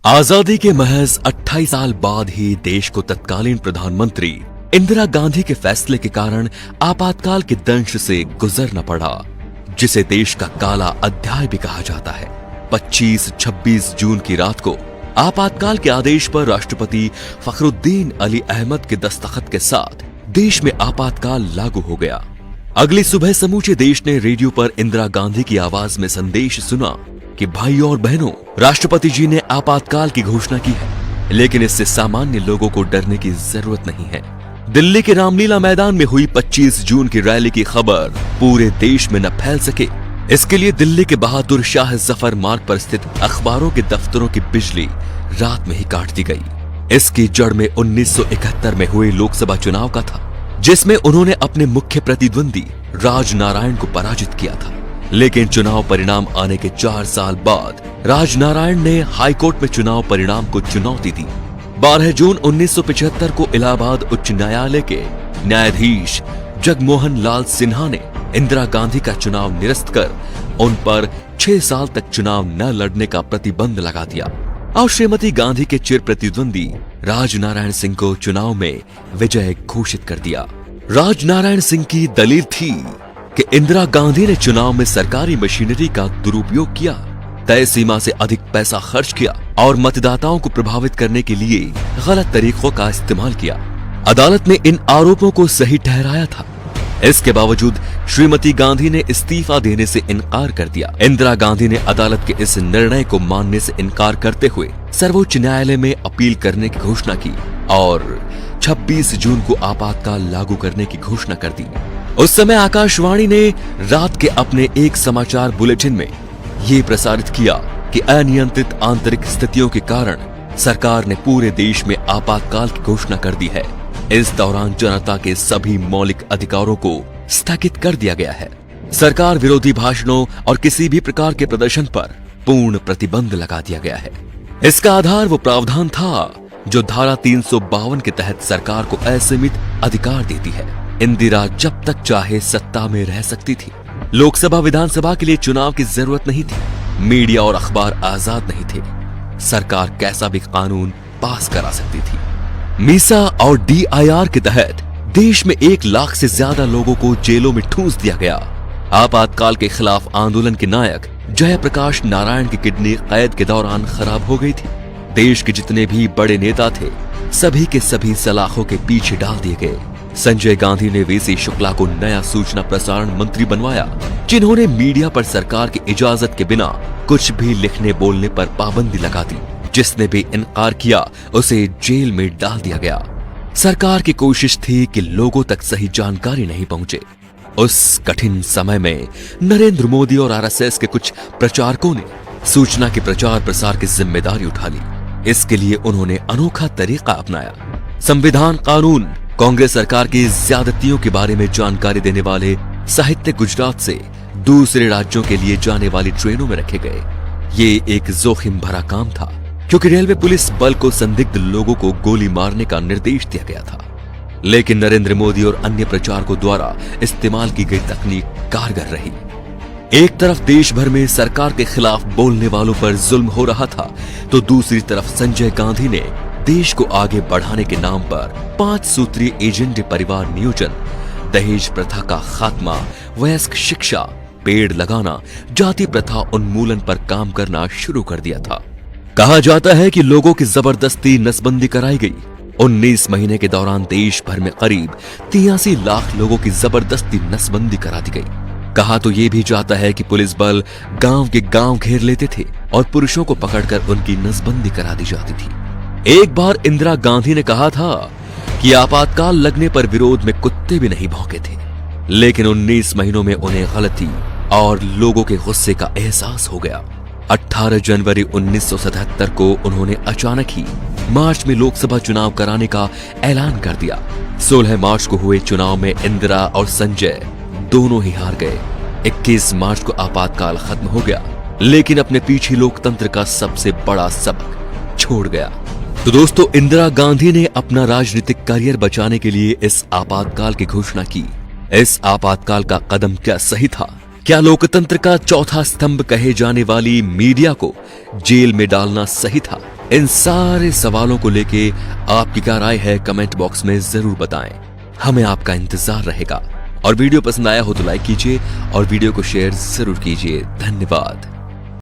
आजादी के महज 28 साल बाद ही देश को तत्कालीन प्रधानमंत्री इंदिरा गांधी के फैसले के कारण आपातकाल के दंश से गुजरना पड़ा, जिसे देश का काला अध्याय भी कहा जाता है। 25-26 जून की रात को आपातकाल के आदेश पर राष्ट्रपति फखरुद्दीन अली अहमद के दस्तखत के साथ देश में आपातकाल लागू हो गया। अगली सुबह समूचे देश ने रेडियो पर इंदिरा गांधी की आवाज में संदेश सुना कि भाइयों और बहनों, राष्ट्रपति जी ने आपातकाल की घोषणा की है, लेकिन इससे सामान्य लोगों को डरने की जरूरत नहीं है। दिल्ली के रामलीला मैदान में हुई 25 जून की रैली की खबर पूरे देश में न फैल सके, इसके लिए दिल्ली के बहादुर शाह जफर मार्ग पर स्थित अखबारों के दफ्तरों की बिजली रात में ही काट दी गई। इसकी जड़ में 1971 में हुए लोकसभा चुनाव का था, जिसमें उन्होंने अपने मुख्य प्रतिद्वंदी राजनारायण को पराजित किया था। लेकिन चुनाव परिणाम आने के 4 साल बाद राजनारायण ने हाईकोर्ट में चुनाव परिणाम को चुनौती दी। 12 जून 1975 को इलाहाबाद उच्च न्यायालय के न्यायाधीश जगमोहन लाल सिन्हा ने इंदिरा गांधी का चुनाव निरस्त कर उन पर 6 साल तक चुनाव न लड़ने का प्रतिबंध लगा दिया और श्रीमती गांधी के चिर प्रतिद्वंदी राजनारायण सिंह को चुनाव में विजय घोषित कर दिया। राजनारायण सिंह की दलील थी कि इंदिरा गांधी ने चुनाव में सरकारी मशीनरी का दुरुपयोग किया, तय सीमा से अधिक पैसा खर्च किया और मतदाताओं को प्रभावित करने के लिए गलत तरीकों का इस्तेमाल किया। अदालत ने इन आरोपों को सही ठहराया था। इसके बावजूद श्रीमती गांधी ने इस्तीफा देने से इनकार कर दिया। इंदिरा गांधी ने अदालत के इस निर्णय को मानने से इनकार करते हुए सर्वोच्च न्यायालय में अपील करने की घोषणा की और 26 जून को आपातकाल लागू करने की घोषणा कर दी। उस समय आकाशवाणी ने रात के अपने एक समाचार बुलेटिन में ये प्रसारित किया कि अनियंत्रित आंतरिक स्थितियों के कारण सरकार ने पूरे देश में आपातकाल की घोषणा कर दी है। इस दौरान जनता के सभी मौलिक अधिकारों को स्थगित कर दिया गया है। सरकार विरोधी भाषणों और किसी भी प्रकार के प्रदर्शन पर पूर्ण प्रतिबंध लगा दिया गया है। इसका आधार वो प्रावधान था जो धारा 352 के तहत सरकार को असीमित अधिकार देती है। इंदिरा जब तक चाहे सत्ता में रह सकती थी। लोकसभा विधानसभा के लिए चुनाव की जरूरत नहीं थी। मीडिया और अखबार आजाद नहीं थे। सरकार कैसा भी कानून पास करा सकती थी। मीसा और DIR के तहत देश में 1 लाख से ज्यादा लोगों को जेलों में ठूंस दिया गया। आपातकाल के खिलाफ आंदोलन के नायक जयप्रकाश नारायण की किडनी कैद के दौरान खराब हो गई थी। देश के जितने भी बड़े नेता थे, सभी के सभी सलाखों के पीछे डाल दिए गए। संजय गांधी ने VC शुक्ला को नया सूचना प्रसारण मंत्री बनवाया, जिन्होंने मीडिया पर सरकार की इजाजत के बिना कुछ भी लिखने बोलने पर पाबंदी लगा दी। जिसने भी इनकार किया उसे जेल में डाल दिया गया। सरकार की कोशिश थी कि लोगों तक सही जानकारी नहीं पहुंचे। उस कठिन समय में नरेंद्र मोदी और RSS के कुछ प्रचारकों ने सूचना के प्रचार प्रसार की जिम्मेदारी उठा ली। इसके लिए उन्होंने अनोखा तरीका अपनाया। संविधान, कानून, कांग्रेस सरकार की ज्यादतियों के बारे में जानकारी देने वाले साहित्य गुजरात से दूसरे राज्यों के लिए जाने वाली ट्रेनों में रखे गए। ये एक जोखिम भरा काम था, क्योंकि रेलवे पुलिस बल को संदिग्ध लोगों को गोली मारने का निर्देश दिया गया था। लेकिन नरेंद्र मोदी और अन्य प्रचारकों द्वारा इस्तेमाल की गई तकनीक कारगर रही। एक तरफ देश भर में सरकार के खिलाफ बोलने वालों पर जुल्म हो रहा था, तो दूसरी तरफ संजय गांधी ने देश को आगे बढ़ाने के नाम पर 5 सूत्रीय एजेंडे परिवार नियोजन, दहेज प्रथा का खात्मा, वयस्क शिक्षा, पेड़ लगाना, जाति प्रथा उन्मूलन पर काम करना शुरू कर दिया था। कहा जाता है कि लोगों की जबरदस्ती नसबंदी कराई गई। 19 महीने के दौरान देश भर में करीब 83 लाख लोगों की जबरदस्ती नसबंदी करा दी गई। कहा तो ये भी जाता है कि पुलिस बल गांव के गांव घेर लेते थे और पुरुषों को पकड़कर उनकी नसबंदी करा दी जाती थी। एक बार इंदिरा गांधी ने कहा था कि आपातकाल लगने पर विरोध में कुत्ते भी नहीं भौंके थे, लेकिन 19 महीनों में उन्हें गलती और लोगों के गुस्से का एहसास हो गया। 18 जनवरी 1977 को उन्होंने अचानक ही मार्च में लोकसभा चुनाव कराने का ऐलान कर दिया। 16 मार्च को हुए चुनाव में इंदिरा और संजय दोनों ही हार गए। 21 मार्च को आपातकाल खत्म हो गया, लेकिन अपने पीछे लोकतंत्र का सबसे बड़ा सबक छोड़ गया। तो दोस्तों, इंदिरा गांधी ने अपना राजनीतिक करियर बचाने के लिए इस आपातकाल की घोषणा की। इस आपातकाल का कदम क्या सही था? क्या लोकतंत्र का चौथा स्तंभ कहे जाने वाली मीडिया को जेल में डालना सही था? इन सारे सवालों को लेके आपकी क्या राय है कमेंट बॉक्स में जरूर बताएं। हमें आपका इंतजार रहेगा। और वीडियो पसंद आया हो तो लाइक कीजिए और वीडियो को शेयर जरूर कीजिए। धन्यवाद।